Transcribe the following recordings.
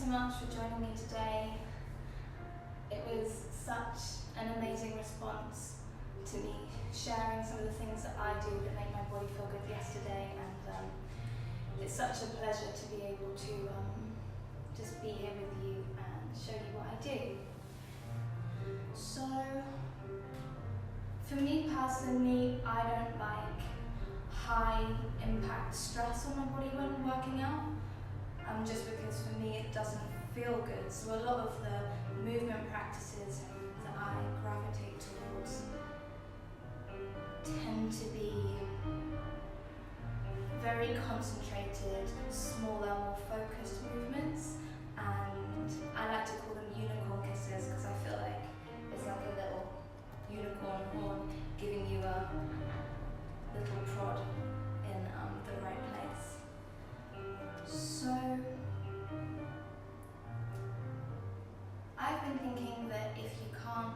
so much for joining me today. It was such an amazing response to me sharing some of the things that I do that make my body feel good yesterday, and it's such a pleasure to be able to just be here with you and show you what I do. So, for me personally, I don't like high impact stress on my body when working out, just because for me it doesn't feel good. So a lot of the movement practices that I gravitate towards tend to be very concentrated, smaller, more focused movements, and I like to call them unicorn kisses because I feel like it's like a little unicorn horn giving you a little prod in the right place. So I've been thinking that if you can't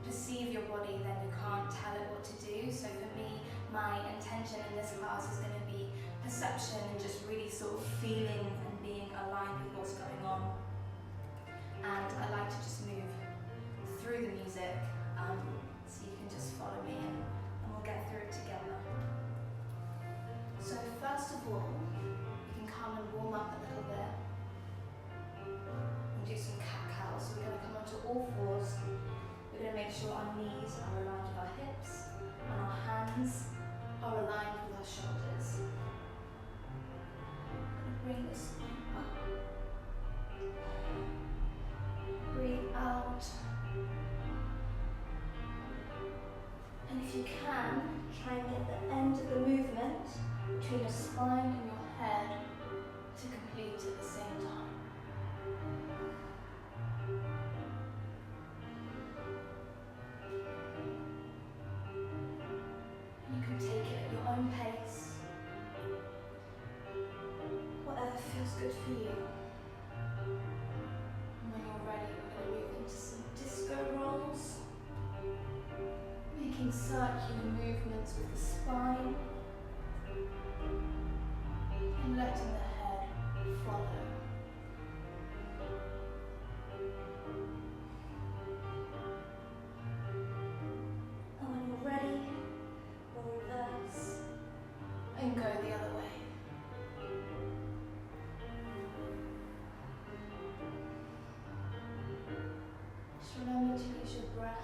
perceive your body, then you can't tell it what to do. So for me, my intention in this class is going to be perception and just really sort of feeling and being aligned with what's going on. And I like to just move through the music, so you can just follow me and we'll get through it together. So first of all, you can come and warm up a little bit and do some cat-cows. So we're going to come onto all fours. We're going to make sure our knees are aligned with our hips and our hands are aligned with our shoulders. Bring the spine up. Breathe out. And if you can, try and get the end of the movement between your spine and your head to complete at the same time. You can take it at your own pace, whatever feels good for you. And when you're ready, we're going to move into some disco rolls, making circular movements with the spine and letting the head follow. And when you're ready, we'll reverse and go the other way. Just remember to use your breath.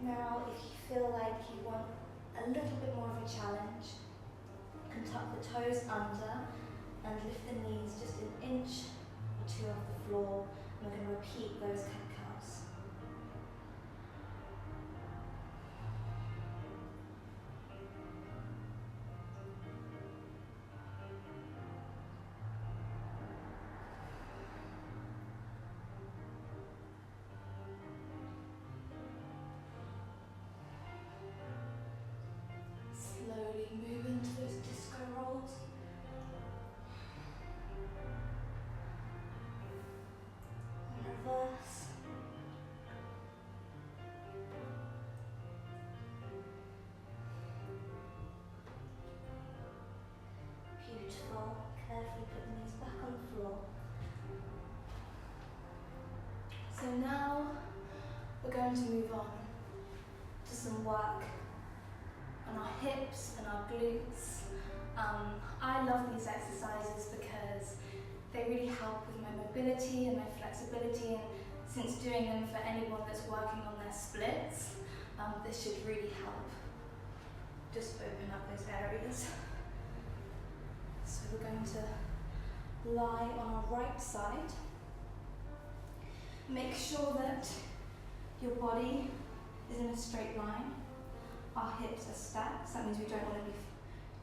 Now, if you feel like you want a little bit more of a challenge, you can tuck the toes under and lift the knees just an inch or two off the floor. And we're going to repeat those cat-cows. Slowly move into those disco rolls. And reverse. Beautiful. Carefully put the knees back on the floor. So now we're going to move on to some work on our hips and our glutes. I love these exercises because they really help with my mobility and my flexibility, and since doing them for anyone that's working on their splits, this should really help just open up those areas. So we're going to lie on our right side. Make sure that your body is in a straight line. Our hips are stacked, so that means we don't want to be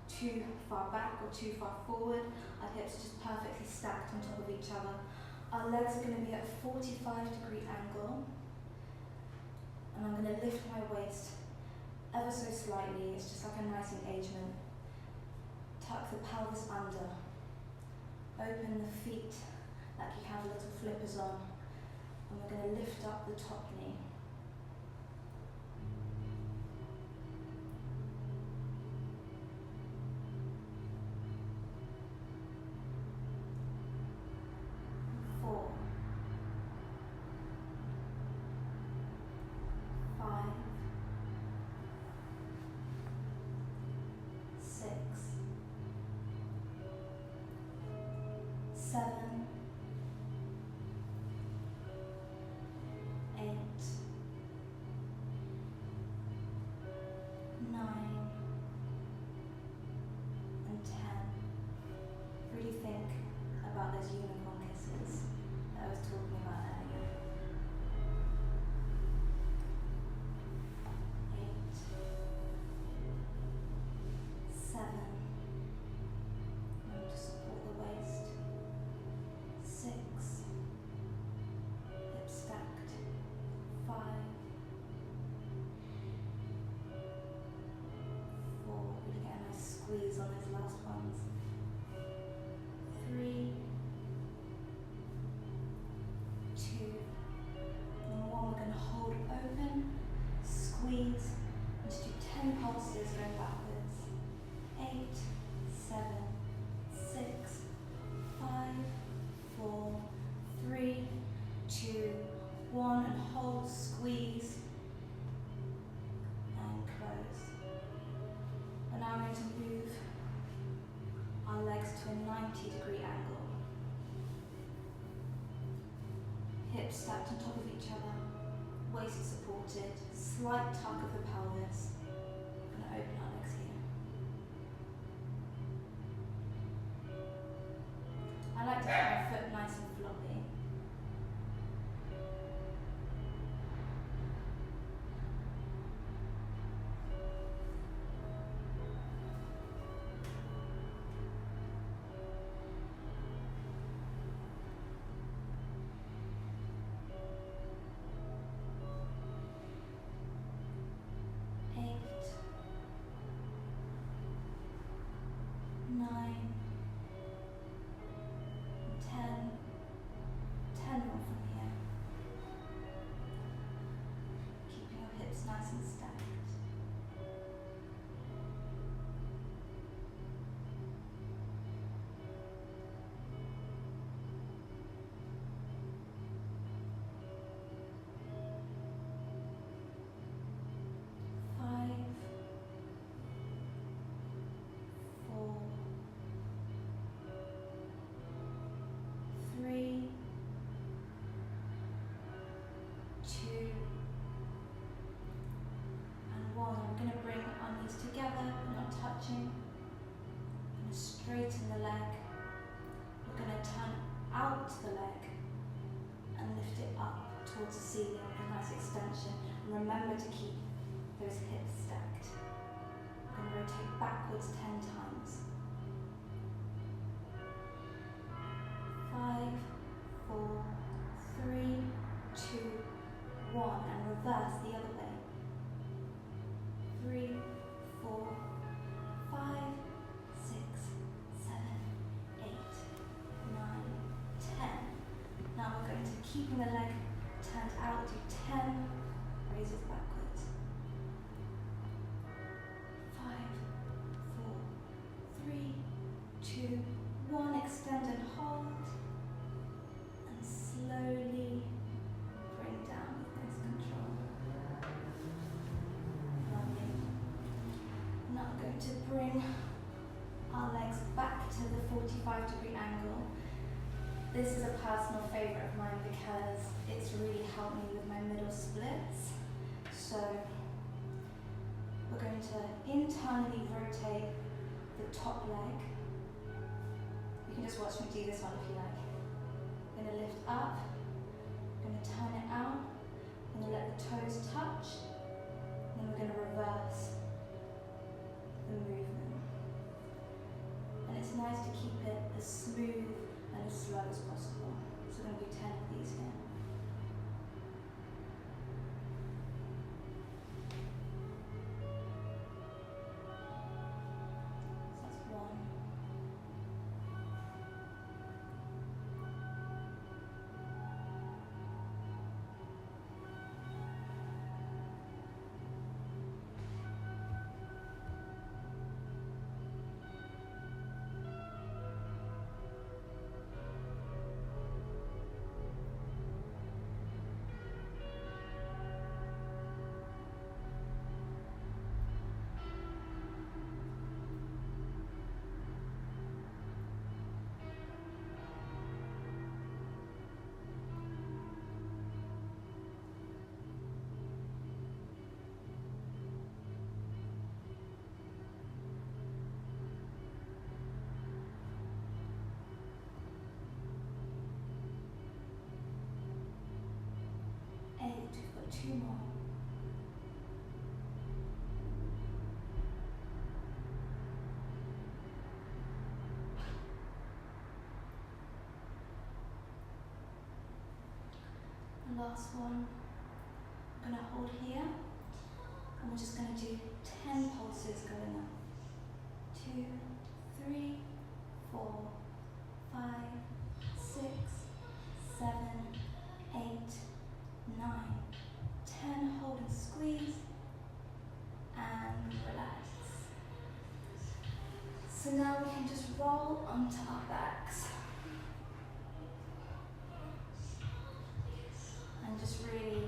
too far back or too far forward. Our hips are just perfectly stacked on top of each other. Our legs are going to be at a 45-degree angle. And I'm going to lift my waist ever so slightly. It's just like a nice engagement. Tuck the pelvis under. Open the feet like you have little flippers on. And we're going to lift up the top knee. 7, 8, 9, and 10. Really think about those unicorn kisses that I was talking about earlier. 8, 7, remember to support the waist. 6, hips stacked. 5, 4, really get a nice squeeze on those last ones. 3, 2, and 1. We're going to hold open, squeeze, and just do 10 pulses going backwards. 8, 7, 6, 5, 4, 3, 2, 1, and hold, squeeze, and close. And now I'm going to move our legs to a 90-degree angle. Hips stacked on top of each other, waist supported, slight tuck of the pelvis. I'm going to open our legs here. I like to keep my foot nice and floppy. 9, 10, 10 more from here. Keeping your hips nice and stacked. 5, 4, 3, 2, and 1. I'm going to bring our knees together, we're not touching. I'm going to straighten the leg. We're going to turn out the leg and lift it up towards the ceiling with a nice extension. And remember to keep those hips stacked. I'm going to rotate backwards 10 times. 5, 4, 3, 2, 1, and reverse the other way. 3, 4, 5, 6, 7, 8, 9, 10. Now we're going to, keeping the leg turned out, do 10 raises backwards. 5, 4, 3, 2, 1. Extend and hold. And slowly bring down with nice control. Lovely. Now I'm going to bring our legs back to the 45-degree angle. This is a personal favourite of mine because it's really helped me with my middle splits. So we're going to internally rotate the top leg. You can just watch me do this one if you like. I'm going to lift up, I'm going to turn it out, I'm going to let the toes touch, and then we're going to reverse the movement. And it's nice to keep it as smooth and as slow as possible. So we're going to do 10 of these here. So that's 1. 2, 2 more. The last one, I'm going to hold here, and we're just going to do 10 pulses going up. 2, 3, 4, 5, 6, 7, 8, 9, 10. Hold and squeeze, and relax. So now we can just roll onto our backs. And just really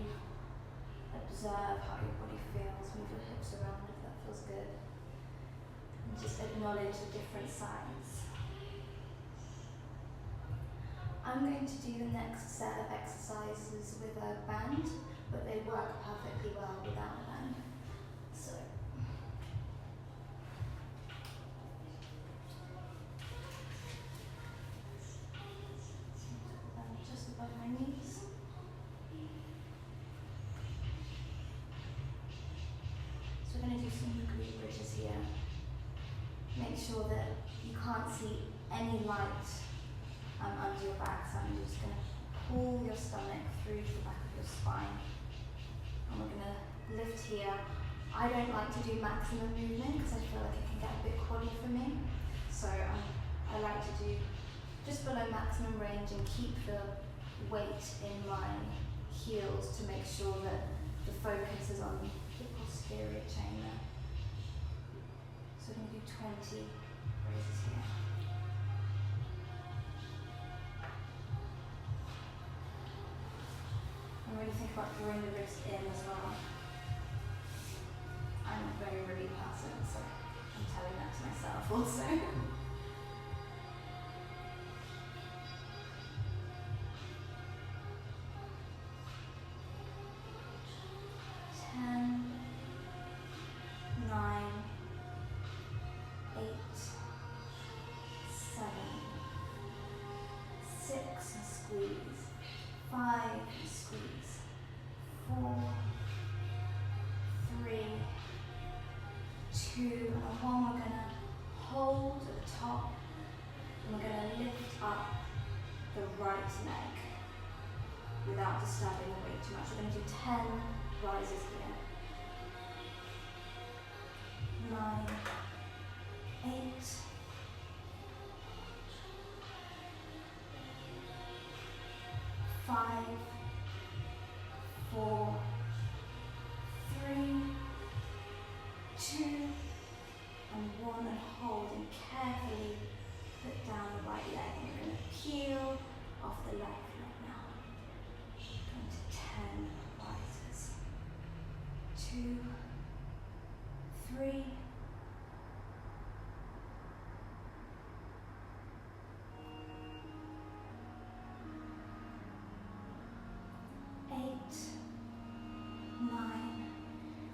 observe how your body feels. Move your hips around if that feels good. And just acknowledge the different sides. I'm going to do the next set of exercises with a band, but they work perfectly well without a band. So, just above my knees. So we're going to do some glute bridges here. Make sure that you can't see any light under your back, so I'm just going to pull your stomach through the back of your spine. And we're going to lift here. I don't like to do maximum movement because I feel like it can get a bit quaddy for me. So I like to do just below maximum range and keep the weight in my heels to make sure that the focus is on the posterior chain there. So we're going to do 20 raises here. And really think about drawing the wrist in as well. I'm a very ruddy person, so I'm telling that to myself also. 10, 9, 8, 7, 6 and squeeze, 5 and squeeze, 4, 3, 2, and on 1 we're going to hold at the top, and we're going to lift up the right leg without disturbing the weight too much. We're going to do 10 rises here. 9, 8, 5, 4, 3, 2, and 1, and hold, and carefully put down the right leg, and we're going to peel off the left leg now. Going to 10 rises. 2, 3, 8, 9,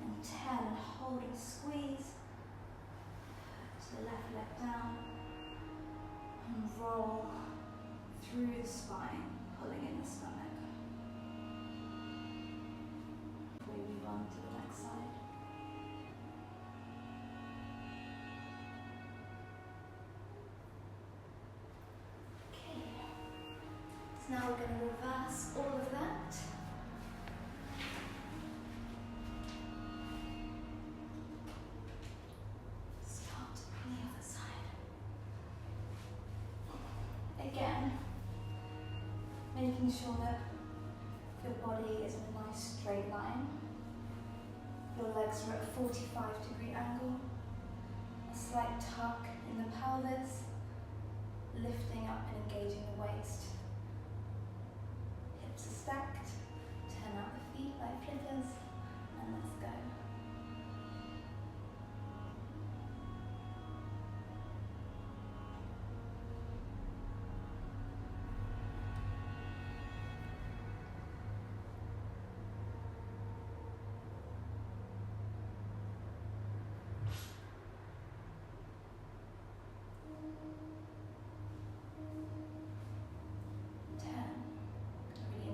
and 10. Hold and squeeze. Put the left leg down and roll through the spine, pulling in the stomach. Before we move on to the next side. Okay. So now we're going to reverse all of that. Start on the other side. Again, making sure that your body is in a nice straight line. Your legs are at a 45-degree angle. A slight tuck in the pelvis, lifting up and engaging the waist. Hips are stacked. Turn out the feet like flippers, and let's go.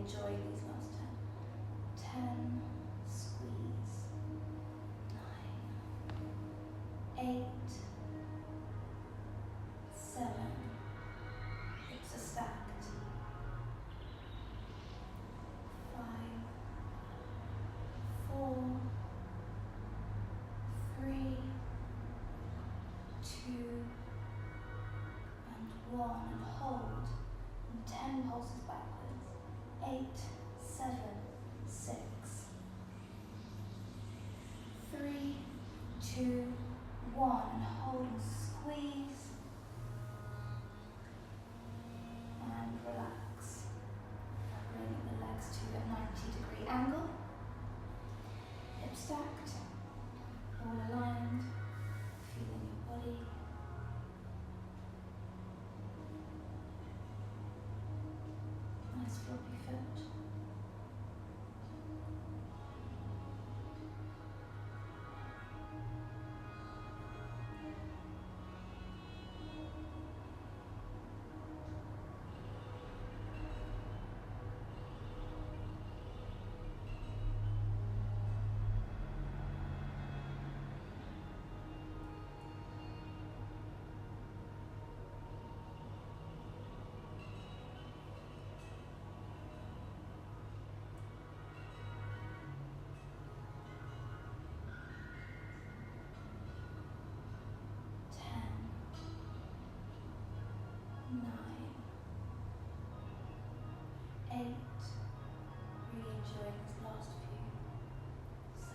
Enjoy these last 10. 10, pulses backwards. 8, 7, 6. 3, 2, 1. And hold and squeeze. And relax. Bringing the legs to a 90-degree angle. Hips stacked. All aligned. Feeling your body. Nice floppy foot. Really enjoying this last few. 7.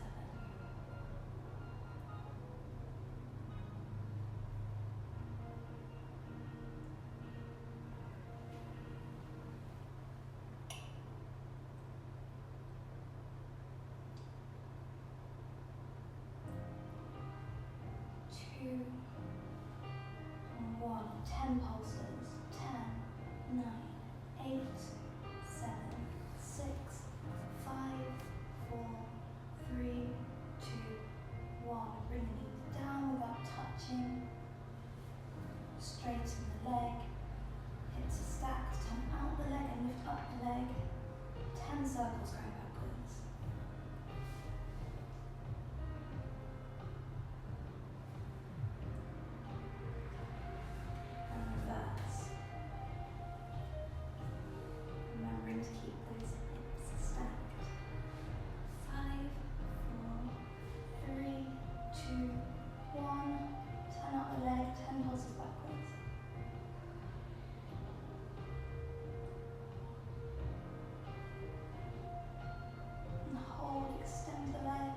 2 and 1. 10 pulses. 10, 9, 8, 7, 6, 5, 4, 3, 2, 1. Bring the knees down without touching. Straighten the leg. Hips are stacked. Turn out the leg and lift up the leg. 10 circles going backwards. And reverse. Remembering to keep those hips stacked. 5, 4, 3, 2, 1. Turn out the leg, 10 pulses backwards. And hold, extend the leg.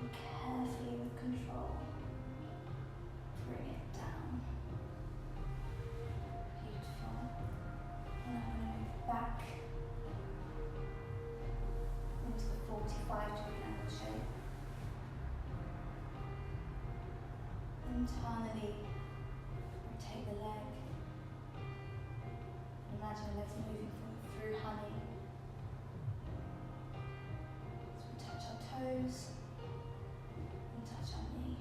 And carefully with control, bring it down. Beautiful. And I'm going to move back into the 45-degree angle shape. Internally, rotate the leg. Imagine the legs moving through honey. So we touch our toes and touch our knee.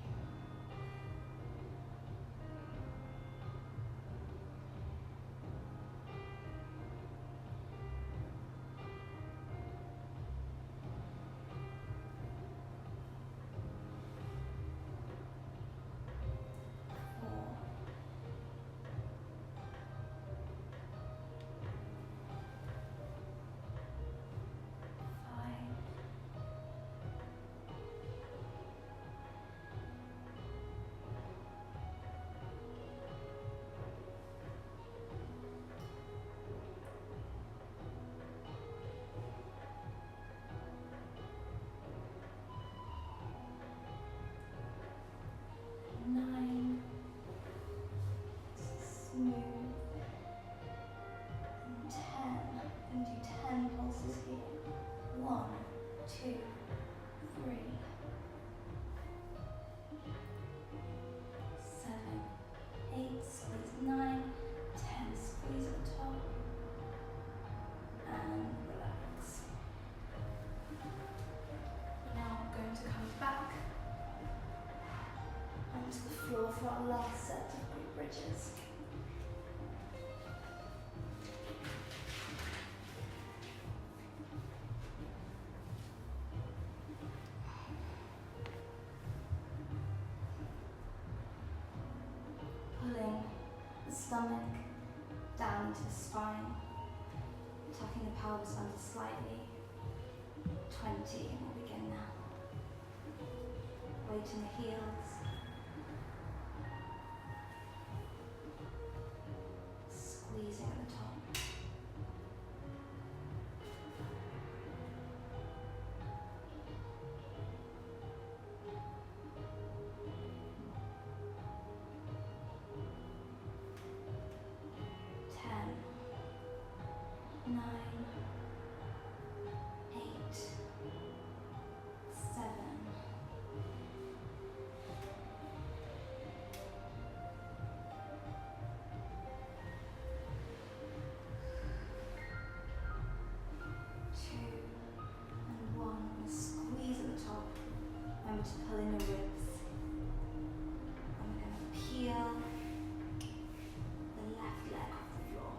For our last set of glute bridges. Pulling the stomach down into the spine, tucking the pelvis under slightly. 20, and we'll begin now. Weight in the heels. Squeezing at the top. 9, 8, 7, 2 and 1. Squeeze at the top. Remember to pull in your ribs. And we're going to peel the left leg off the floor.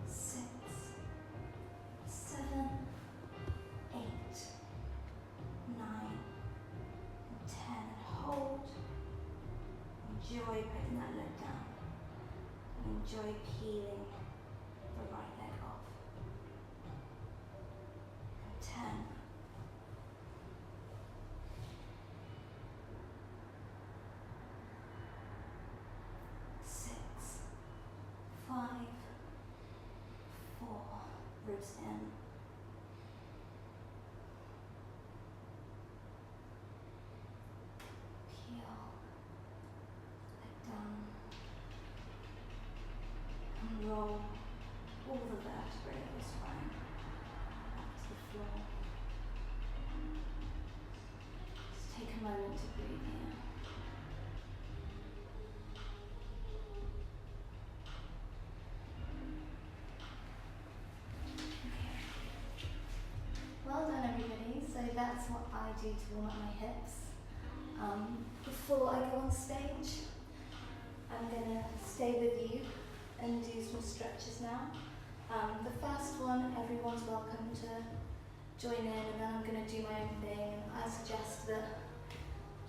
Six, 7, 8, 9, 10. And hold. Enjoy putting that leg down. And enjoy peeling the right leg off. 10. 6, 5, 4. Ribs in. Peel. Leg down. And roll all the vertebrae of the spine back to the floor. Just take a moment to breathe here. Okay. Well done, everybody. So that's what I do to warm up my hips. Before I go on stage, I'm going to stay with you and do some stretches now. The first one, everyone's welcome to join in, and then I'm going to do my own thing. And I suggest that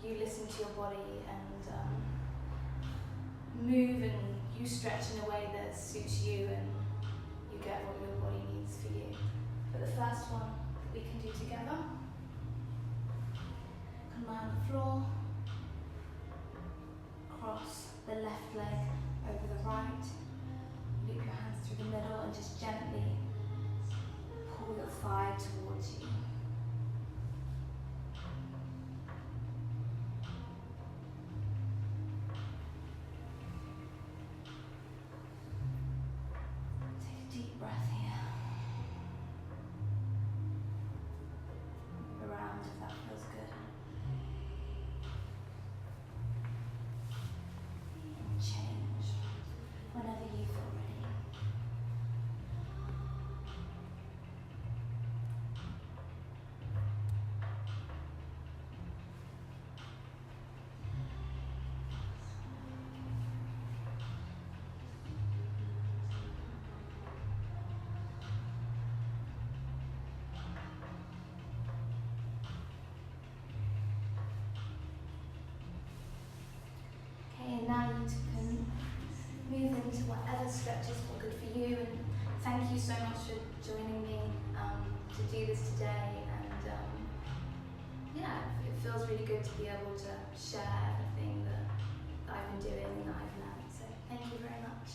you listen to your body and move and you stretch in a way that suits you and you get what your body needs for you. But the first one we can do together. Come lie on the floor, cross the left leg over the right, loop your hands through the middle and just gently pull your thigh towards you. Take a deep breath here. Move around if that feels good. And change whenever you feel ready. Okay, and now you can move into whatever stretches feel good for you, and thank you so much for joining me to do this today. And yeah, it feels really good to be able to share everything that I've been doing and that I've learned. So thank you very much.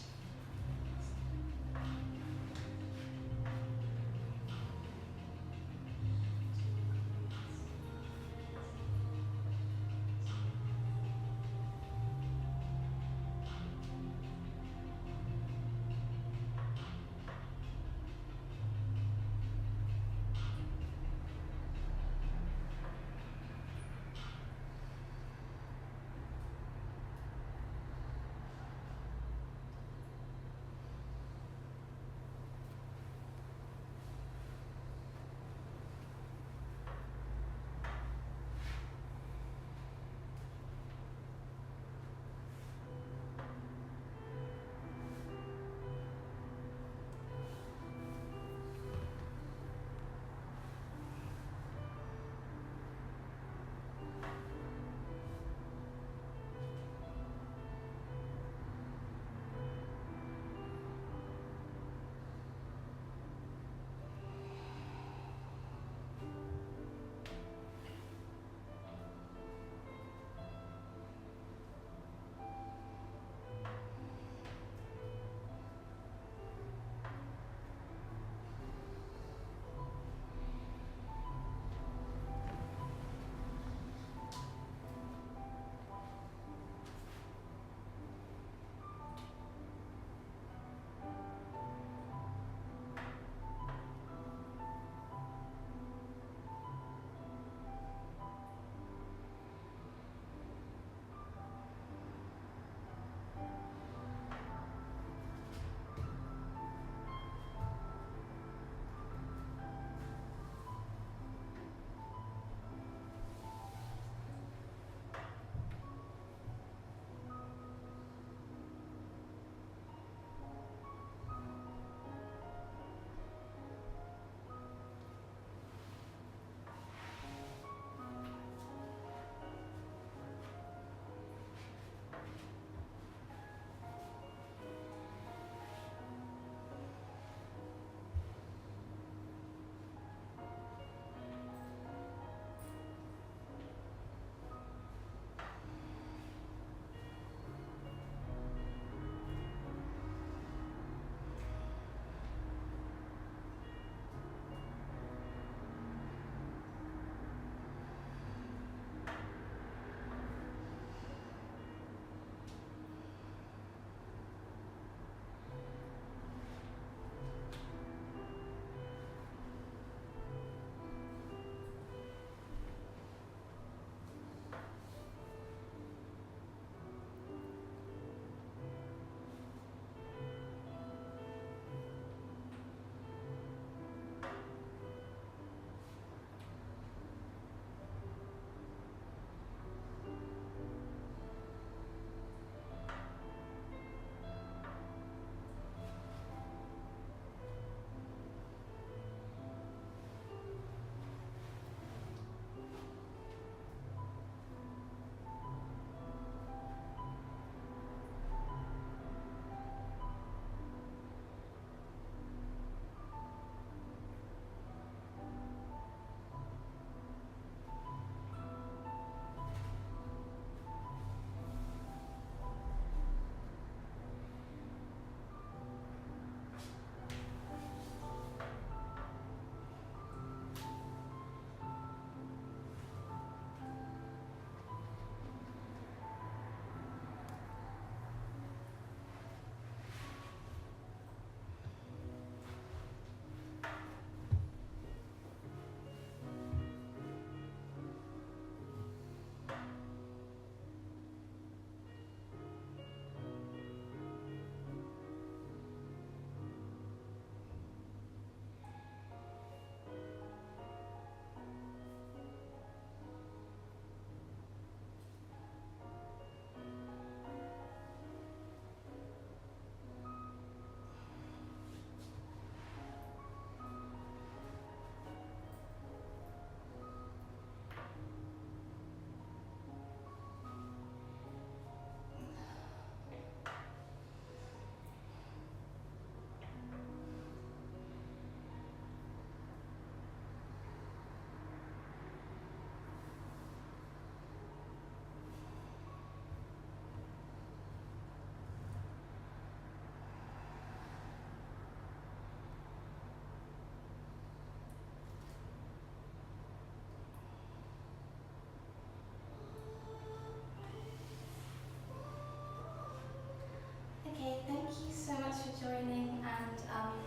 you so much for joining, and I'm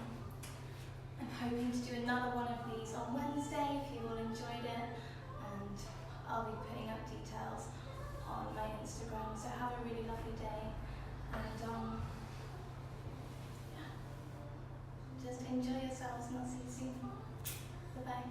hoping to do another one of these on Wednesday if you all enjoyed it, and I'll be putting up details on my Instagram. So have a really lovely day, and yeah, just enjoy yourselves, and I'll see you soon. Bye bye.